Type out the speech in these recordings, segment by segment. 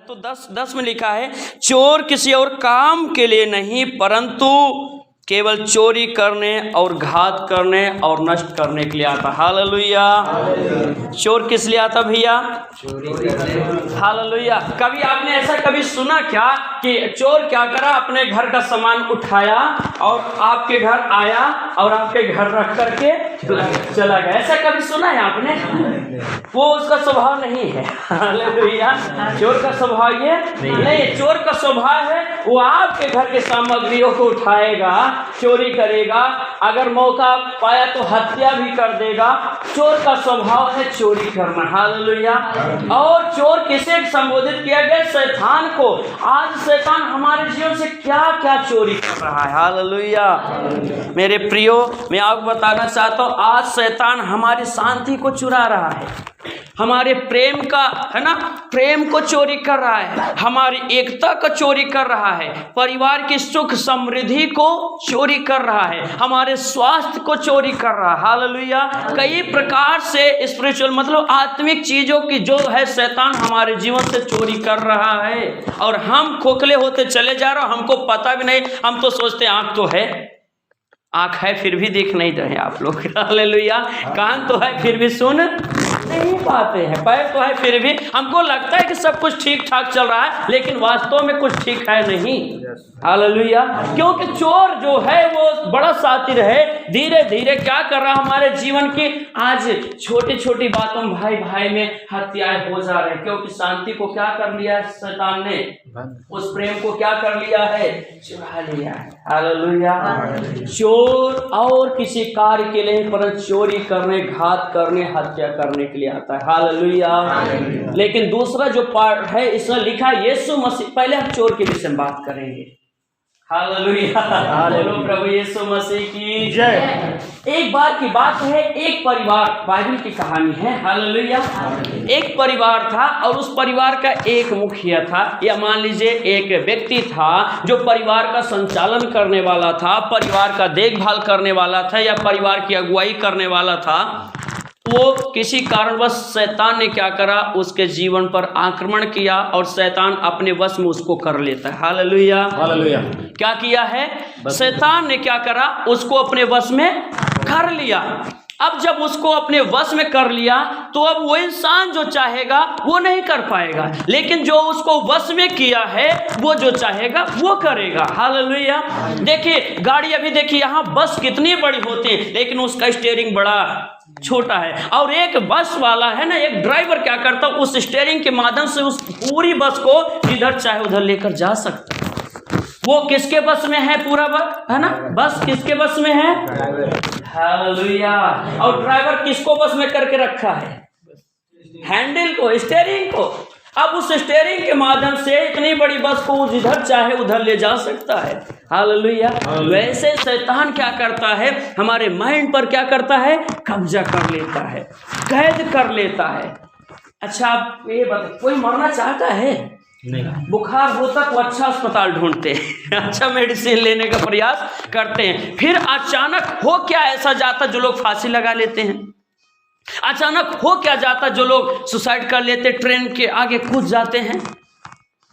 तो 10 में लिखा है, चोर किसी और काम के लिए नहीं परंतु केवल चोरी करने और घात करने और नष्ट करने के लिए आता। हालेलुया। चोर किस लिए आता भैया? हालेलुया। कभी आपने ऐसा कभी सुना क्या कि चोर क्या करा, अपने घर का सामान उठाया और आपके घर आया और आपके घर रख करके चला गया? ऐसा कभी सुना है आपने? वो उसका स्वभाव नहीं है। हालेलुया। चोर का स्वभाव ये नहीं, चोर का स्वभाव है वो आपके घर के सामग्रियों को उठाएगा, चोरी करेगा, अगर मौका पाया तो हत्या भी कर देगा। चोर का स्वभाव है चोरी करना। हालेलुया। और चोर किसे संबोधित किया गया? शैतान को। आज शैतान हमारे जीवन से क्या क्या चोरी कर रहा है। हालेलुया। मेरे प्रियो, मैं आपको बताना चाहता हूँ, आज शैतान हमारी शांति को चुरा रहा है, हमारे प्रेम का, है ना, प्रेम को चोरी कर रहा है, हमारी एकता को चोरी कर रहा है, परिवार की सुख समृद्धि को चोरी कर रहा है, हमारे स्वास्थ्य को चोरी कर रहा है। हालेलुया। कई प्रकार से स्पिरिचुअल मतलब आत्मिक चीजों की जो है शैतान हमारे जीवन से चोरी कर रहा है, और हम खोखले होते चले जा रहे, हमको पता भी नहीं। हम तो सोचते हैं आँख तो है, आँख है फिर भी देख नहीं रहे आप लोग। हालेलुया। कान तो है फिर भी सुन नहीं पाते हैं, पैर तो है फिर भी हमको लगता है कि सब कुछ ठीक ठाक चल रहा है, लेकिन वास्तव में कुछ ठीक है नहीं। हालेलुया। क्योंकि चोर जो है वो बड़ा शातिर है, धीरे धीरे क्या कर रहा है हमारे जीवन की, आज छोटी छोटी बातों में भाई भाई में हत्याएं हो जा रहे हैं, क्योंकि शांति को क्या कर लिया है शैतान ने, उस प्रेम को क्या कर लिया है, चुरा लिया है। हालेलुया। चोर और किसी कार्य के लिए परंतु चोरी करने, घात करने, हत्या करने के लिए आता है। हालेलुया। लेकिन दूसरा जो पार्ट है इसमें लिखा है यीशु मसीह। पहले हम चोर के विषय में बात करेंगे। हालेलुया। बोलो प्रभु यीशु मसीह की जय। एक बार की बात है, एक परिवार, बाइबल की कहानी है। हालेलुया। एक परिवार था और उस परिवार का एक मुखिया था, या मान लीजिए एक व्यक्ति था जो परिवार का संचालन करने वाला था, परिवार का देखभाल करने वाला था, या परिवार की अगुवाई करने वाला था। वो किसी कारणवश शैतान ने क्या करा, उसके जीवन पर आक्रमण किया और शैतान अपने वश में उसको कर लेता है। हालेलुया। हालेलुया। क्या किया है? शैतान ने क्या करा, उसको अपने वश में कर लिया। अब जब उसको अपने वश में कर लिया तो अब वो इंसान जो चाहेगा वो नहीं कर पाएगा, लेकिन जो उसको वश में किया है वो जो चाहेगा वो करेगा। हालेलुया। देखिए गाड़ी, अभी देखिए यहाँ बस कितनी बड़ी होती है, लेकिन उसका स्टीयरिंग बड़ा छोटा है, और एक बस वाला है ना, एक ड्राइवर क्या करता है, उस स्टीयरिंग के माध्यम से उस पूरी बस को जिधर चाहे उधर लेकर जा सकता है। वो किसके बस में है? पूरा बस है ना, बस किसके बस में है? हालेलुया। और ड्राइवर किसको बस में करके रखा है? हैंडल को, स्टीयरिंग को। अब उस स्टीयरिंग के माध्यम से इतनी बड़ी बस को जिधर चाहे उधर ले जा सकता है। हालेलुया। वैसे शैतान क्या करता है, हमारे माइंड पर क्या करता है, कब्जा कर लेता है, कैद कर लेता है। अच्छा आप ये बताइए, कोई मरना चाहता है? नहीं। बुखार होता तो अच्छा अस्पताल ढूंढते हैं, अच्छा मेडिसिन लेने का प्रयास करते हैं, फिर अचानक हो क्या ऐसा जाता जो लोग फांसी लगा लेते हैं, अचानक हो क्या जाता जो लोग सुसाइड कर लेते, ट्रेन के आगे कूद जाते हैं।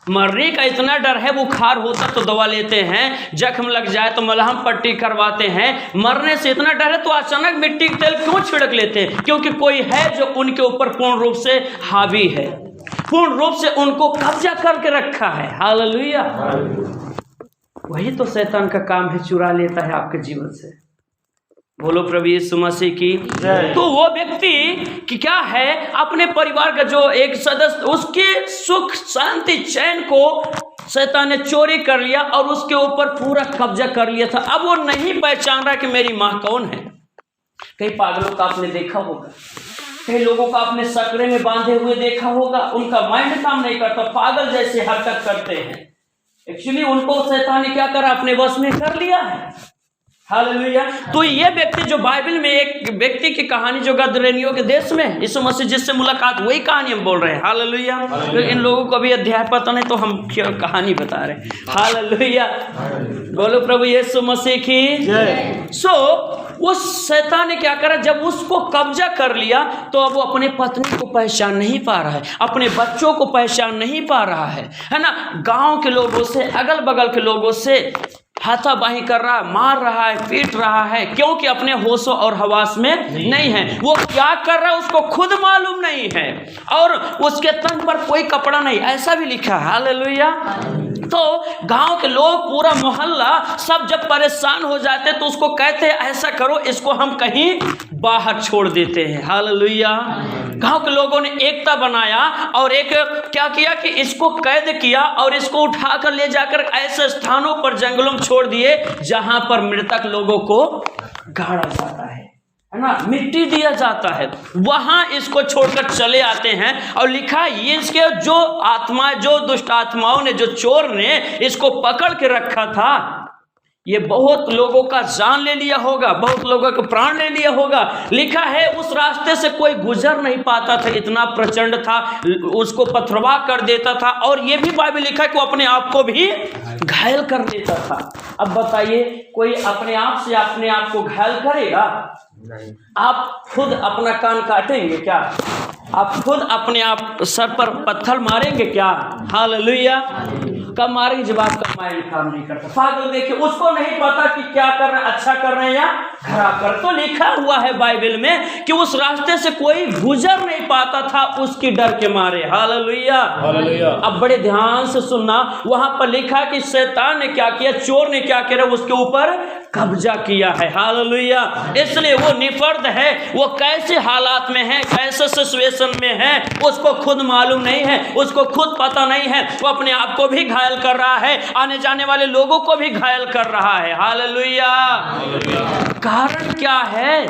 मरने का इतना डर है, बुखार होता तो दवा लेते हैं, जख्म लग जाए तो मलहम पट्टी करवाते हैं, मरने से इतना डर है तो अचानक मिट्टी का तेल क्यों छिड़क लेते हैं? क्योंकि कोई है जो उनके ऊपर पूर्ण रूप से हावी है, पूर्ण रूप से उनको कब्जा करके रखा है। हालेलुया। वही तो शैतान का काम है, चुरा लेता है आपके जीवन से। बोलो प्रभु यीशु मसीह की। तो वो व्यक्ति कि क्या है, अपने परिवार का जो एक सदस्य, उसके सुख शांति चैन को शैतान ने चोरी कर लिया और उसके ऊपर पूरा कब्जा कर लिया था। अब वो नहीं पहचान रहा कि मेरी माँ कौन है। कई पागलों का आपने देखा होगा, कई लोगों को आपने सकरे में बांधे हुए देखा होगा, उनका माइंड काम नहीं करता, पागल जैसे हरकत करते हैं। एक्चुअली उनको शैतान ने क्या करा, अपने वश में कर लिया है। हालेलुया। तो ये व्यक्ति जो बाइबल में एक व्यक्ति की कहानी जो गदरेनियों के देश में यीशु मसीह जिससे मुलाकात, वही कहानी हम बोल रहे हैं। हालेलुया। तो इन लोगों को अभी अध्याय पता नहीं तो हम कहानी बता रहे हैं। हालेलुया। बोलो प्रभु यीशु मसीह की जय। सो उस शैतान ने क्या करा, जब उसको कब्जा कर लिया तो अब वो अपने पत्नी को पहचान नहीं पा रहा है, अपने बच्चों को पहचान नहीं पा रहा है ना। गांव के लोगों से, अगल बगल के लोगों से हाथापाई कर रहा है, मार रहा है, पीट रहा है, क्योंकि अपने होशो और हवास में नहीं है। वो क्या कर रहा है उसको खुद मालूम नहीं है, और उसके तन पर कोई कपड़ा नहीं, ऐसा भी लिखा है। हालेलुया। तो गांव के लोग, पूरा मोहल्ला सब जब परेशान हो जाते तो उसको कहते हैं ऐसा करो, इसको हम कहीं बाहर छोड़ देते हैं। हालेलुया। गांव के लोगों ने एकता बनाया और एक क्या किया कि इसको कैद किया और इसको उठाकर ले जाकर ऐसे स्थानों पर, जंगलों में छोड़ दिए जहां पर मृतक लोगों को गाड़ा जाता है ना, मिट्टी दिया जाता है, वहां इसको छोड़कर चले आते हैं। और लिखा है ये इसके जो आत्माएं, जो दुष्ट आत्माओं ने, जो चोर ने इसको पकड़ के रखा था, ये बहुत लोगों का जान ले लिया होगा, बहुत लोगों का प्राण ले लिया होगा। लिखा है उस रास्ते से कोई गुजर नहीं पाता था, इतना प्रचंड था, उसको पथरवा कर देता था। और ये भी बाइबल लिखा है कि वो अपने आप को भी घायल कर देता था। अब बताइए, कोई अपने आप से अपने आप को घायल करेगा? नहीं। आप खुद अपना कान काटेंगे क्या? आप खुद अपने आप सर पर पत्थर मारेंगे क्या? हालेलुया। कब मारेंगे? जब आपका माइंड काम नहीं करता। पागल देखिए, उसको नहीं पता कि क्या कर रहे हैं, अच्छा कर रहे हैं या खराब कर। तो लिखा हुआ है बाइबल में कि उस रास्ते से कोई गुजर नहीं पाता था उसकी डर के मारे। हालेलुया। अब बड़े ध्यान से सुनना, वहां पर लिखा कि शैतान ने क्या किया, चोर ने क्या किया, उसके ऊपर कब्जा किया है। हालेलुया। इसलिए वो निफर्द है, वो कैसे हालात में है, कैसे सिचुएशन में है, उसको खुद मालूम नहीं है, उसको खुद पता नहीं है। वो अपने आप को भी घायल कर रहा है, आने जाने वाले लोगों को भी घायल कर रहा है। हालेलुया। कारण क्या है?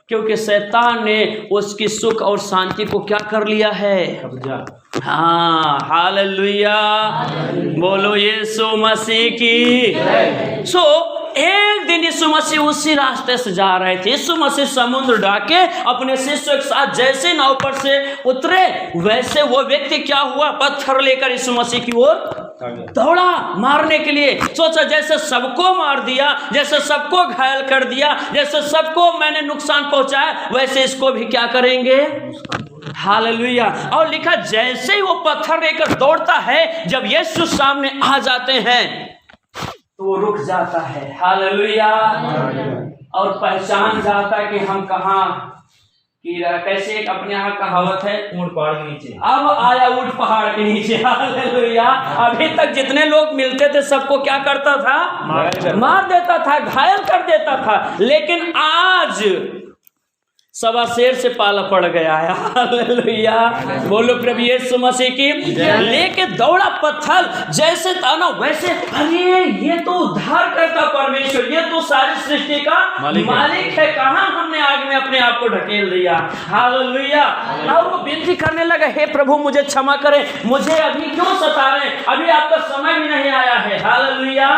क्योंकि शैतान ने उसकी सुख और शांति को क्या कर लिया है? कब्जा। हाँ, हालेलुया। बोलो यीशु मसीह की। एक दिन यीशु मसीह उसी रास्ते से जा रहे थे। यीशु मसीह समुद्र ढाके अपने शिष्यों के साथ जैसे नाव पर से उतरे, वैसे वो व्यक्ति क्या हुआ, पत्थर लेकर यीशु मसीह की ओर दौड़ा मारने के लिए। सोचा जैसे सबको मार दिया, जैसे सबको घायल कर दिया, जैसे सबको मैंने नुकसान पहुंचाया, वैसे इसको भी क्या करेंगे? हालेलुया। और लिखा जैसे ही वो पत्थर लेकर दौड़ता है, जब यीशु सामने आ जाते हैं तो वो रुक जाता है। हालेलुया। और पहचान जाता है कि हम कहाँ की, कैसे एक अपने यहाँ कहावत है, ऊंट पहाड़ के नीचे। अब आया ऊंट पहाड़ के नीचे। हालेलुया। अभी तक जितने लोग मिलते थे सबको क्या करता था? मार देता था, घायल कर देता था। लेकिन आज सवा शेर से पाला पड़ गया है। हालेलुया। बोलो प्रभु यीशु मसीह की। लेके दौड़ा पत्थर, जैसे था ना वैसे, अरे ये तो उद्धार करता परमेश्वर, ये तो सारी सृष्टि का मालिक है, कहाँ हमने आग में अपने आप को ढकेल दिया। हालेलुया। और वो विनती करने लगा, हे प्रभु मुझे क्षमा करें, मुझे अभी क्यों सता रहे हैं, अभी आपका समय भी नहीं आया है। हालेलुया।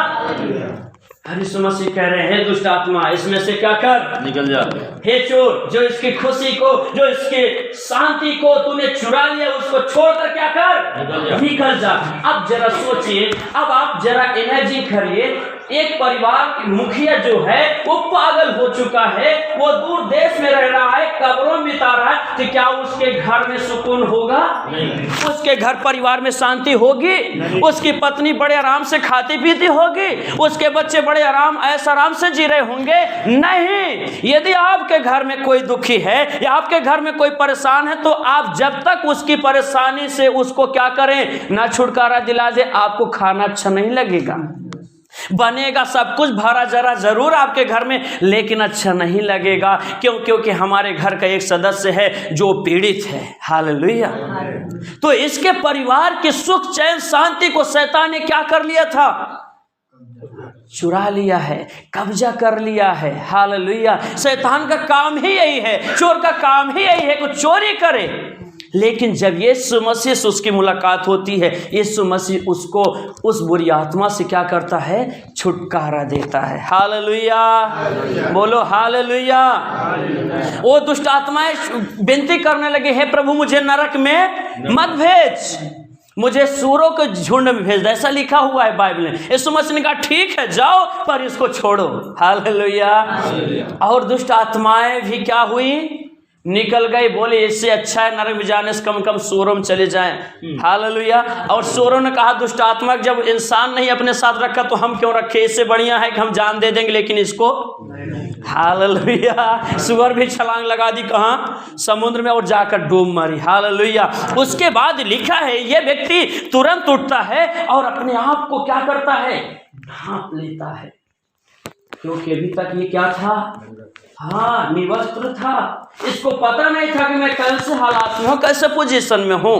यीशु मसीह कह रहे हैं, हे दुष्ट आत्मा, इसमें से क्या कर, निकल जा। हे चोर, जो इसकी खुशी को, जो इसके शांति को तूने चुरा लिया, उसको छोड़कर क्या कर, निकल जा। अब जरा सोचिए, अब आप जरा एनर्जी करिए। एक परिवार की मुखिया जो है वो पागल हो चुका है, वो दूर देश में रह रहा है, कब्रों में बिता रहा है, तो क्या उसके घर में सुकून होगा? नहीं। उसके घर परिवार में शांति होगी? नहीं। उसकी पत्नी बड़े आराम से खाती पीती होगी? उसके बच्चे बड़े आराम से जी रहे होंगे? नहीं। यदि आपके घर में कोई दुखी है या आपके घर में कोई परेशान है, तो आप जब तक उसकी परेशानी से उसको क्या करें, ना छुटकारा दिला दे, आपको खाना अच्छा नहीं लगेगा। बनेगा सब कुछ भरा जरा जरूर आपके घर में, लेकिन अच्छा नहीं लगेगा। क्यों? क्योंकि हमारे घर का एक सदस्य है जो पीड़ित है। हालेलुया। तो इसके परिवार की सुख चैन शांति को शैतान ने क्या कर लिया था? चुरा लिया है, कब्जा कर लिया है। हालेलुया। शैतान का काम ही यही है, चोर का काम ही यही है कि चोरी करे। लेकिन जब यीशु मसीह से उसकी मुलाकात होती है, यीशु मसीह उसको उस बुरी आत्मा से क्या करता है? छुटकारा देता है। हालेलुया। बोलो हालेलुया। वो दुष्ट आत्माएं विनती करने लगे, हे प्रभु मुझे नरक में मत भेज। मुझे सूरों के झुंड में भेज दे, ऐसा लिखा हुआ है बाइबल में। यीशु मसीह ने कहा ठीक है जाओ, पर इसको छोड़ो। हालेलुया। और दुष्ट आत्माएं भी क्या हुई, निकल गई। बोले इससे अच्छा है नरक में जाने से कम सूरों में चले जाएं। हालेलुया। और सूरों ने कहा दुष्ट आत्मा जब इंसान नहीं अपने साथ रखा तो हम क्यों रखे, इससे बढ़िया है कि हम जान दे देंगे लेकिन इसको। हालेलुया। सुअर भी छलांग लगा दी कहाँ, समुद्र में, और जाकर डूब मरी। हालेलुया। उसके बाद लिखा है ये व्यक्ति तुरंत उठता है और अपने आप को क्या करता है, ढांप लेता है, क्योंकि अभी तक ये क्या था, हाँ निवस्त्र था। इसको पता नहीं था कि मैं कैसे हालात में हूं, कैसे पोजीशन में हूं।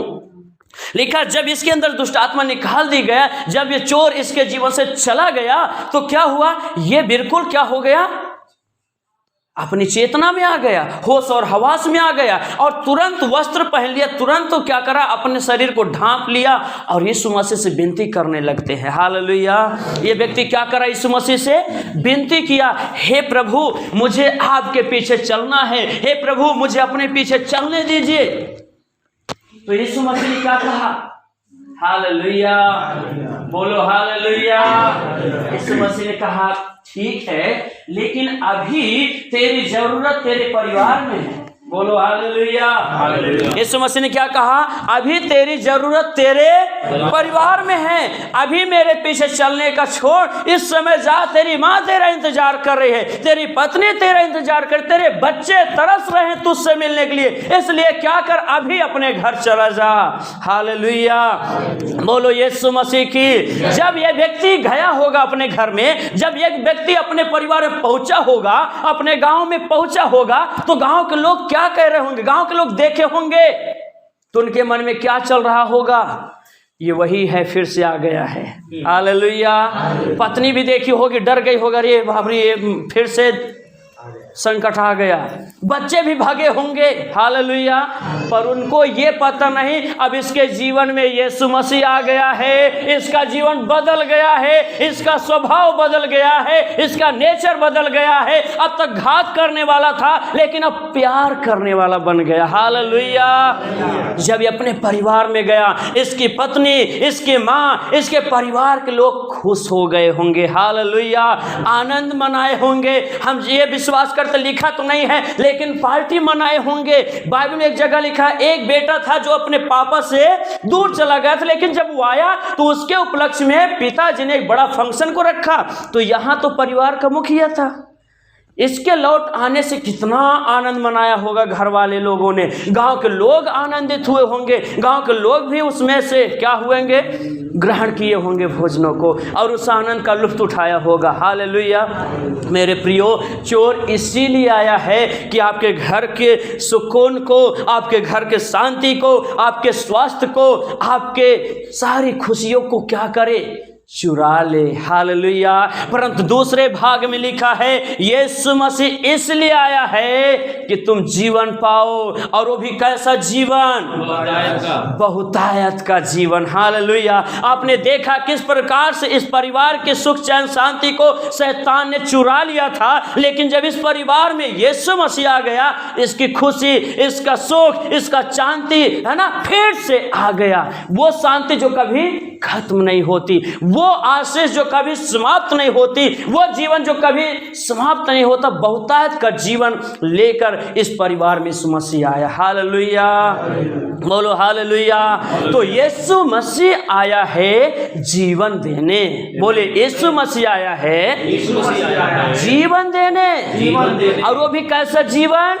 लिखा जब इसके अंदर दुष्ट आत्मा निकाल दी गया, जब ये चोर इसके जीवन से चला गया तो क्या हुआ, ये बिल्कुल क्या हो गया, अपनी चेतना में आ गया, होश और हवास में आ गया, और तुरंत वस्त्र पहन लिया, तुरंत तो क्या करा, अपने शरीर को ढांप लिया और यीशु मसीह से विनती करने लगते हैं। हालेलुया। ये व्यक्ति क्या करा, यीशु मसीह से विनती किया, हे प्रभु मुझे आपके पीछे चलना है, हे प्रभु मुझे अपने पीछे चलने दीजिए। तो यीशु मसीह ने क्या कहा, हालेलुया, बोलो हालेलुया। यीशु मसीह ने कहा ठीक है, लेकिन अभी तेरी जरूरत तेरे परिवार में है। बोलो हालेलुया। यीशु मसीह ने क्या कहा, अभी तेरी जरूरत तेरे परिवार में है, अभी मेरे पीछे चलने का छोड़, इस समय जा, तेरी माँ तेरा इंतजार कर रही है, तेरी पत्नी तेरा इंतजार कर, तेरे बच्चे तरस रहे हैं तुझसे मिलने के लिए, इसलिए क्या कर, अभी अपने घर चला जा। हालेलुया। बोलो यीशु मसीह की। जब यह व्यक्ति गया होगा अपने घर में, जब एक व्यक्ति अपने परिवार में पहुंचा होगा, अपने गांव में पहुंचा होगा, तो गांव के लोग क्या कह रहे होंगे, गांव के लोग देखे होंगे तो उनके मन में क्या चल रहा होगा, ये वही है, फिर से आ गया है। हालेलुया। पत्नी भी देखी होगी, डर गई होगा, ये बाबरी ये फिर से संकट आ गया। बच्चे भी भागे होंगे। हालेलुया। पर उनको ये पता नहीं अब इसके जीवन में यीशु मसीह आ गया है, इसका जीवन बदल गया है, इसका स्वभाव बदल गया है, इसका नेचर बदल गया है। अब तक घात करने वाला था लेकिन अब प्यार करने वाला बन गया। हालेलुया। जब ये अपने परिवार में गया, इसकी पत्नी, इसकी माँ, इसके परिवार के लोग खुश हो गए होंगे। हालेलुया। आनंद मनाए होंगे। हम ये विश्वास करते, लिखा तो नहीं है लेकिन पार्टी मनाए होंगे। बाइबल में एक जगह लिखा है, एक बेटा था जो अपने पापा से दूर चला गया था, लेकिन जब वो आया तो उसके उपलक्ष्य में पिताजी ने एक बड़ा फंक्शन को रखा। तो यहां तो परिवार का मुखिया था, इसके लौट आने से कितना आनंद मनाया होगा घर वाले लोगों ने। गांव के लोग आनंदित हुए होंगे, गांव के लोग भी उसमें से क्या हुएंगे, ग्रहण किए होंगे भोजनों को, और उस आनंद का लुत्फ उठाया होगा। हालेलुया। मेरे प्रियो, चोर इसीलिए आया है कि आपके घर के सुकून को, आपके घर के शांति को, आपके स्वास्थ्य को, आपके सारी खुशियों को क्या करे, चुरा ले। हालेलुया। परंतु दूसरे भाग में लिखा है, यीशु मसीह इसलिए आया है कि तुम जीवन पाओ, और वो भी कैसा जीवन, बहुतायत का जीवन। हालेलुया। आपने देखा किस प्रकार से इस परिवार के सुख चैन शांति को शैतान ने चुरा लिया था, लेकिन जब इस परिवार में यीशु मसीह आ गया, इसकी खुशी, इसका सुख, इसका शांति है ना, फिर से आ गया। वो शांति जो कभी खत्म नहीं होती, वो आशीष जो कभी समाप्त नहीं होती, वो जीवन जो कभी समाप्त नहीं होता, बहुतायत का जीवन लेकर इस परिवार में यीशु मसीह आया। हालेलुया। बोलो हालेलुया। तो यीशु मसीह आया है जीवन देने। बोले यीशु मसीह आया है जीवन देने। और वो भी कैसा जीवन,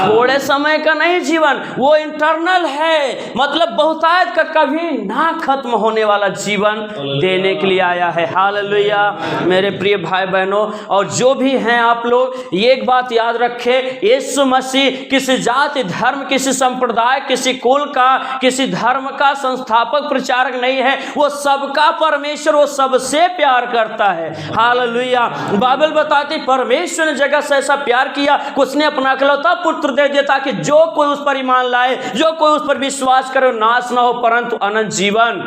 थोड़े समय का नहीं जीवन, वो इंटरनल है, मतलब बहुतायत का कभी ना खत्म होने वाला जीवन देने के लिए आया है। हालेलुया। मेरे प्रिय भाई बहनों, और जो भी हैं आप लोग, ये एक बात याद रखें, यीशु मसीह किसी जाति, धर्म, किसी संप्रदाय, किसी कुल का, किसी धर्म का संस्थापक, प्रचारक नहीं है। वो सबका परमेश्वर, वो सबसे प्यार करता है। हालेलुया। बाइबल बताती परमेश्वर ने जगत से ऐसा प्यार किया कि उसने अपना इकलौता पुत्र दे दिया, ताकि जो कोई उस पर ईमान लाए, जो कोई उस पर विश्वास करे, नाश ना हो परंतु अनंत जीवन।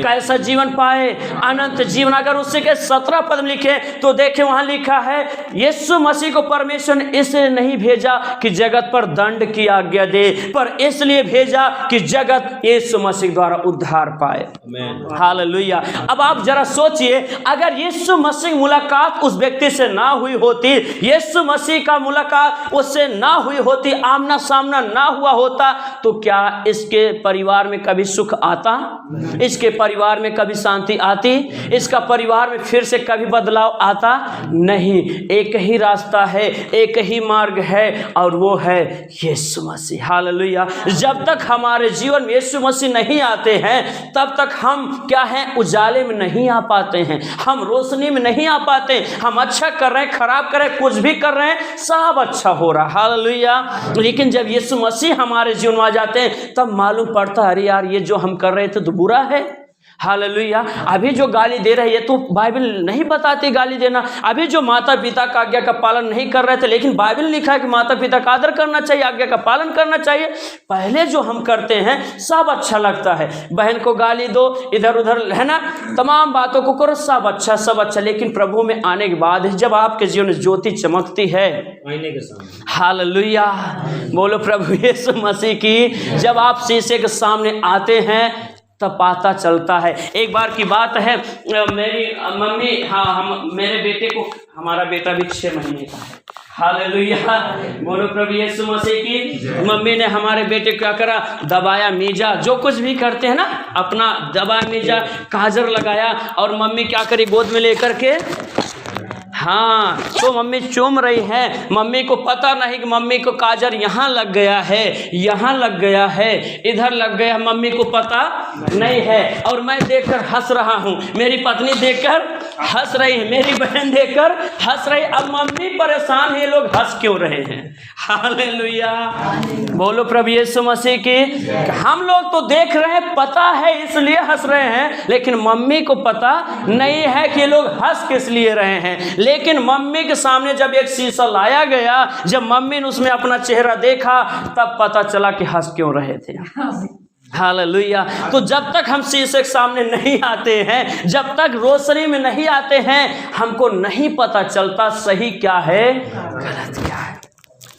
कैसा जीवन पाए, अनंत जीवन। अगर उससे के 17 पद में लिखे तो देखे, वहां लिखा है, यीशु मसीह को परमेश्वर ने इसलिए नहीं भेजा कि जगत पर दंड की आज्ञा दे, पर इसलिए भेजा कि जगत यीशु मसीह द्वारा उद्धार पाए। हालेलुया। अब आप जरा सोचिए, अगर यीशु मसीह मुलाकात उस व्यक्ति से ना हुई होती, यीशु मसीह का मुलाकात उससे ना हुई होती, आमना सामना ना हुआ होता, तो क्या इसके परिवार में कभी सुख आता? इसके परिवार में कभी शांति आती? इसका परिवार में फिर से कभी बदलाव आता? नहीं। एक ही रास्ता है, एक ही मार्ग है, और वो है यीशु मसीह। हालेलुया। जब तक हमारे जीवन में यीशु मसीह नहीं आते हैं, तब तक हम क्या हैं? उजाले में नहीं आ पाते हैं, हम रोशनी में नहीं आ पाते। हम अच्छा कर रहे हैं, खराब कर रहे हैं, कुछ भी कर रहे हैं, सब अच्छा हो रहा। हालेलुया। लेकिन जब यीशु मसीह हमारे जीवन में आ जाते हैं, तब मालूम पड़ता है, अरे यार, ये जो हम कर रहे थे तो बुरा है। हालेलुया। अभी जो गाली दे रहे हैं, तो बाइबल नहीं बताती गाली देना। अभी जो माता पिता का आज्ञा का पालन नहीं कर रहे थे, लेकिन बाइबल लिखा है कि माता पिता का आदर करना चाहिए, आज्ञा का पालन करना चाहिए। पहले जो हम करते हैं सब अच्छा लगता है, बहन को गाली दो, इधर उधर, है ना, तमाम बातों को करो, सब अच्छा सब अच्छा। लेकिन प्रभु में आने के बाद जब आपके जीवन में ज्योति चमकती है आईने के सामने, हालेलुया, बोलो प्रभु यीशु मसीह की, जब आप शीशे के सामने आते हैं तब पता चलता है। एक बार की बात है, मेरी मम्मी, मेरे बेटे को, हमारा बेटा भी 6 महीने का है। हालेलुया, बोलो प्रभु यीशु मसीह की। मम्मी ने हमारे बेटे क्या करा? दबाया, मीजा, जो कुछ भी करते हैं ना, अपना दबाया, मीजा, काजर लगाया, और मम्मी क्या करी? गोद में लेकर के, हाँ, तो मम्मी चूम रही है। मम्मी को पता नहीं कि मम्मी को काजर यहाँ लग गया है, यहाँ लग गया है, इधर लग गया, मम्मी को पता नहीं है। और मैं देखकर हंस रहा हूँ, मेरी पत्नी देखकर हंस रही है, मेरी बहन देखकर हंस रही। अब मम्मी परेशान है, ये लोग हंस क्यों रहे हैं? हालेलुया, बोलो प्रभु यीशु मसीह की। हम लोग तो देख रहे हैं, पता है इसलिए हंस रहे हैं, लेकिन मम्मी को पता नहीं है कि ये लोग हंस किस लिए रहे हैं। लेकिन मम्मी के सामने जब एक शीशा लाया गया, जब मम्मी ने उसमें अपना चेहरा देखा, तब पता चला कि हंस क्यों रहे थे। हालेलुया। तो जब तक हम शीशे के सामने नहीं आते हैं, जब तक रोशनी में नहीं आते हैं, हमको नहीं पता चलता सही क्या है, गलत क्या है।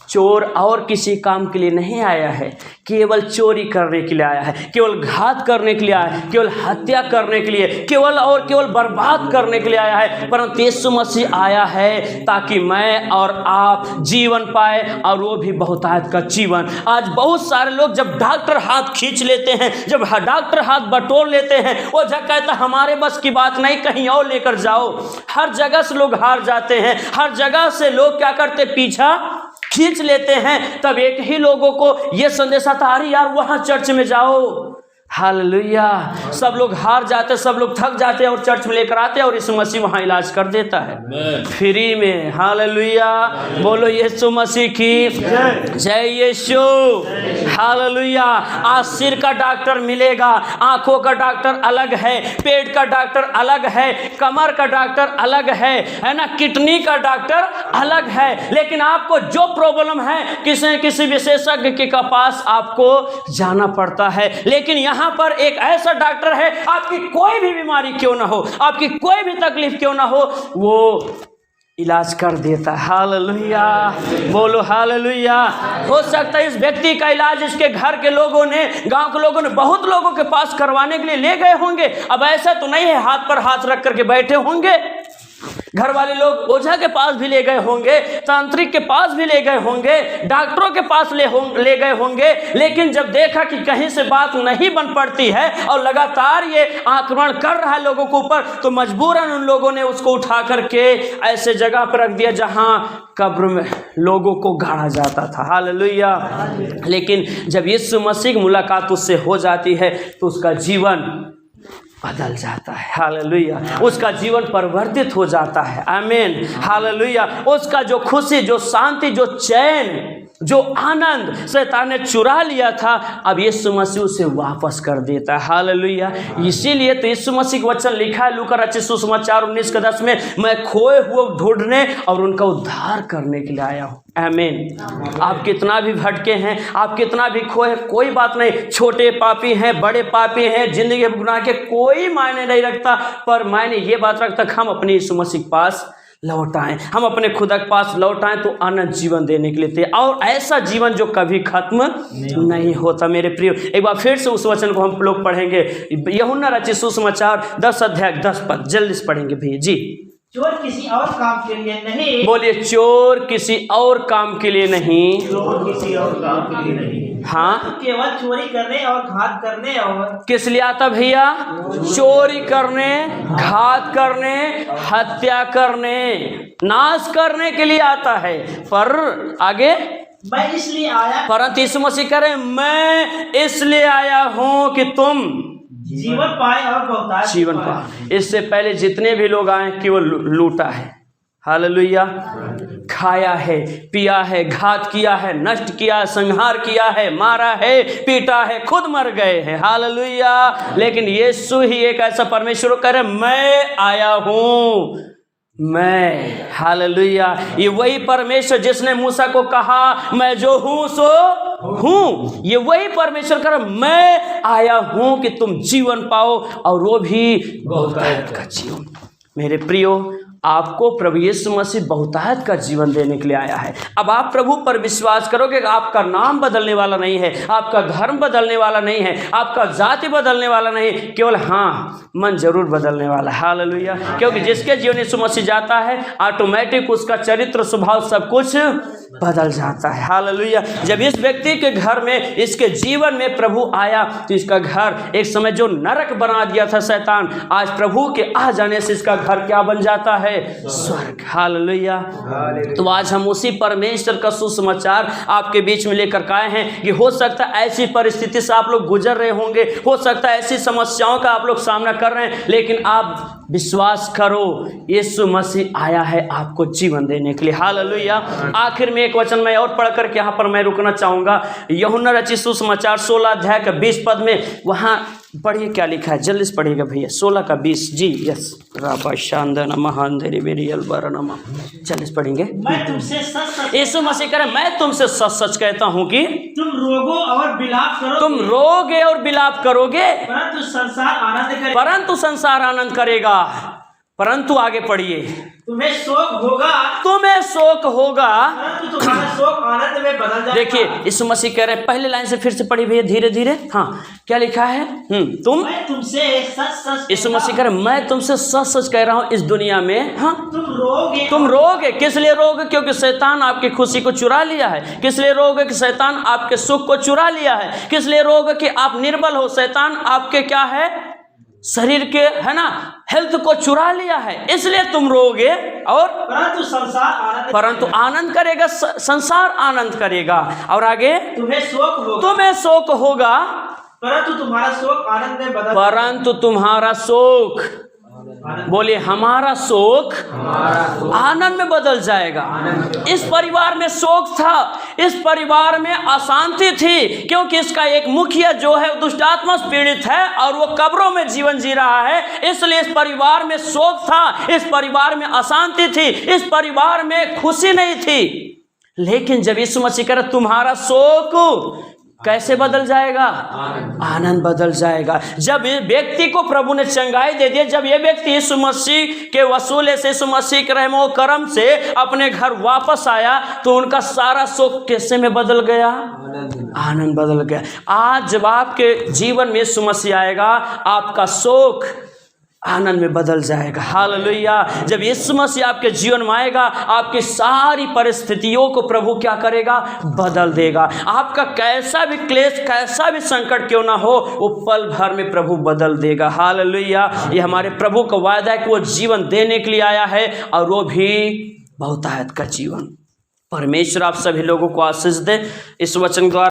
चोर और किसी काम के लिए नहीं आया है, केवल चोरी करने के लिए आया है, केवल घात करने के लिए आया है, केवल हत्या करने के लिए, केवल और केवल बर्बाद करने के लिए आया है। परंतु यीशु मसीह आया है ताकि मैं और आप जीवन पाए, और वो भी बहुतायत का जीवन। आज बहुत सारे लोग जब डॉक्टर हाथ खींच लेते हैं, जब डॉक्टर हाथ बटोर लेते हैं, वो जब कहता हमारे बस की बात नहीं, कहीं और लेकर जाओ। हर जगह से लोग हार जाते हैं, हर जगह से लोग क्या करते, पीछा खींच लेते हैं। तब एक ही लोगों को ये संदेश आता, अरे यार वहां चर्च में जाओ। हालेलुया। सब लोग हार जाते, सब लोग थक जाते हैं और चर्च में लेकर आते हैं, और यीशु मसीह वहाँ इलाज कर देता है फ्री में। हालेलुया, बोलो यीशु मसीह की जय यीशु। हालेलुया। आज सिर का डॉक्टर मिलेगा, आंखों का डॉक्टर अलग है, पेट का डॉक्टर अलग है, कमर का डॉक्टर अलग है ना, किडनी का डॉक्टर अलग है। लेकिन आपको जो प्रॉब्लम है, किसी विशेषज्ञ के पास आपको जाना पड़ता है। लेकिन यहाँ पर एक ऐसा डॉक्टर है, आपकी कोई भी बीमारी क्यों ना हो, आपकी कोई भी तकलीफ क्यों ना हो, वो इलाज कर देता है। हालेलुया, बोलो हालेलुया। हो सकता है इस व्यक्ति का इलाज इसके घर के लोगों ने, गांव के लोगों ने बहुत लोगों के पास करवाने के लिए ले गए होंगे। अब ऐसा तो नहीं है हाथ पर हाथ रख करके बैठे होंगे, घर वाले लोग ओझा के पास भी ले गए होंगे, तांत्रिक के पास भी ले गए होंगे, डॉक्टरों के पास ले गए होंगे। लेकिन जब देखा कि कहीं से बात नहीं बन पड़ती है और लगातार ये आक्रमण कर रहा है लोगों के ऊपर, तो मजबूरन उन लोगों ने उसको उठा करके ऐसे जगह पर रख दिया जहां कब्र में लोगों को गाड़ा जाता था। हालेलुया। लेकिन जब यीशु मसीह की मुलाकात उससे हो जाती है तो उसका जीवन बदल जाता है। हालेलुया। उसका जीवन परिवर्तित हो जाता है। आमीन। हालेलुया। उसका जो खुशी, जो शांति, जो चैन, जो आनंद शैतान ने चुरा लिया था, अब यीशु मसीह उसे वापस कर देता है। हालेलुया। इसीलिए तो यीशु मसीह का वचन लिखा है लूका रचित सुसमाचार 19:10 में, मैं खोए हुए ढूंढने और उनका उद्धार करने के लिए आया हूँ। आमीन। आप कितना भी भटके हैं, आप कितना भी खोए, कोई बात नहीं, छोटे पापी हैं, बड़े पापी हैं, जिंदगी के गुनाह के कोई मायने नहीं रखता, पर मायने ये बात रखता कि हम अपने यीशु मसीह के पास लौट आए, हम अपने खुदा के पास लौट आए तो अनंत जीवन देने के लिए थे, और ऐसा जीवन जो कभी खत्म नहीं होता। मेरे प्रिय, एक बार फिर से उस वचन को हम लोग पढ़ेंगे, यूहन्ना रचित सुसमाचार 10 अध्याय 10 पद, जल्दी से पढ़ेंगे भैया जी। चोर किसी और काम के लिए नहीं, बोलिए, चोर किसी और काम के लिए नहीं, चोर किसी और काम के लिए नहीं, हाँ, केवल चोरी करने और घात करने और किस लिए आता भैया? चोरी करने, घात करने, हत्या करने, नाश करने के लिए आता है। पर आगे, मैं इसलिए आया, परंतु यीशु मसीह कह रहे, मैं इसलिए आया हूं कि तुम जीवन पाए और बहुतायत जीवन पाए। इससे पहले जितने भी लोग आए केवल लूटा है, हालेलुया, खाया है, पिया है, घात किया है, नष्ट किया है, संहार किया है, मारा है, पीटा है, खुद मर गए हैं, हालेलुया। लेकिन यीशु ही एक ऐसा परमेश्वर कह रहे, मैं आया हूं, मैं, हालेलुया। ये वही परमेश्वर जिसने मूसा को कहा मैं जो हूं सो हूं, ये वही परमेश्वर कर मैं आया हूं कि तुम जीवन पाओ, और वो भी बहुतायत का जीवन। मेरे प्रियो, आपको प्रभु यीशु मसीह बहुतायत का जीवन देने के लिए आया है। अब आप प्रभु पर विश्वास करोगे, आपका नाम बदलने वाला नहीं है, आपका धर्म बदलने वाला नहीं है, आपका जाति बदलने वाला नहीं, केवल हाँ मन जरूर बदलने वाला है, हालेलुया। क्योंकि जिसके जीवन यीशु मसीह जाता है, ऑटोमेटिक उसका चरित्र, स्वभाव, सब कुछ बदल जाता है, हालेलुया। जब इस व्यक्ति के घर में, इसके जीवन में प्रभु आया, तो इसका घर एक समय जो नरक बना दिया था शैतान, आज प्रभु के आ जाने से इसका घर क्या बन जाता है? स्वर्ग, हालेलुया। तो आज हम उसी परमेश्वर का सुसमाचार आपके बीच में लेकर आए हैं कि हो सकता है ऐसी परिस्थिति से आप लोग गुजर रहे होंगे, हो सकता है ऐसी समस्याओं का आप लोग सामना कर रहे हैं, लेकिन आप विश्वास करो, यीशु मसीह आया है आपको जीवन देने के लिए, हालेलुया। आखिर में एक वचन मैं और पढ़कर के यहाँ पर मैं रुकना चाहूंगा, यूहन्ना रचित सुसमाचार 16 अध्याय का 20 पद में, वहाँ पढ़िए क्या लिखा है, जल्दी से पढ़िएगा भैया, 16 का 20 जी। यस, राबा शांदन महांधरी बेरियल बरनमा, जल्दी से पढ़ेंगे। मैं तुमसे सच, यीशु मसीह कह रहे, मैं तुमसे सच सच कहता हूँ कि तुम रोगो और विलाप करोगे, तुम रोगे और विलाप करोगे, परंतु संसार आनंद करेगा, परंतु संसार आनंद करेगा। परंतु आगे पढ़िए, तुम्हें शोक होगा, तुम्हें शोक होगा, परंतु तुम्हारा शोक आनंद में बदल जाएगा। देखिए यीशु मसीह कह रहे हैं, पहले लाइन से फिर से पढ़िए भैया धीरे धीरे। हाँ, क्या लिखा है? तुम, मैं तुमसे सच सच, यीशु मसीह कह रहे हैं, मैं तुमसे सच सच कह रहा हूँ, इस दुनिया में हाँ तुम रोगे। किस लिए रोगे? क्योंकि शैतान आपकी खुशी को चुरा लिया है। किस लिए रोगे? कि शैतान आपके सुख को चुरा लिया है। किस लिए रोगे? कि आप निर्बल हो, शैतान आपके क्या है, शरीर के, है ना, हेल्थ को चुरा लिया है, इसलिए तुम रोगे, और परंतु आनंद करेगा, संसार आनंद करेगा। और आगे, तुम्हें शोक होगा, परंतु तुम्हारा शोक आनंद में बदल, परंतु तुम्हारा शोक, बोलिए हमारा शोक आनंद में बदल जाएगा। इस परिवार में शोक था, इस परिवार में अशांति थी, क्योंकि इसका एक मुखिया जो है दुष्ट आत्मा से पीड़ित है और वो कब्रों में जीवन जी रहा है, इसलिए इस परिवार में शोक था, इस परिवार में अशांति थी, इस परिवार में खुशी नहीं थी। लेकिन जब यीशु मसीह कह रहा तुम्हारा शोक कैसे बदल जाएगा? आनंद बदल जाएगा। जब ये व्यक्ति को प्रभु ने चंगाई दे दी, जब ये व्यक्ति यीशु मसीह के वसूले से, यीशु मसीह के रहम और करम से अपने घर वापस आया, तो उनका सारा शोक कैसे में बदल गया? आनंद बदल गया। आज जब आपके जीवन में यीशु मसीह आएगा, आपका शोक आनंद में बदल जाएगा, हालेलुया। जब यीशु मसीह आपके जीवन में आएगा, आपकी सारी परिस्थितियों को प्रभु क्या करेगा? बदल देगा। आपका कैसा भी क्लेश, कैसा भी संकट क्यों ना हो, वो पल भर में प्रभु बदल देगा, हालेलुया। ये हमारे प्रभु का वायदा है कि वो जीवन देने के लिए आया है, और वो भी बहुतायत का जीवन। परमेश्वर आप सभी लोगों को आशीष दे इस वचन द्वारा।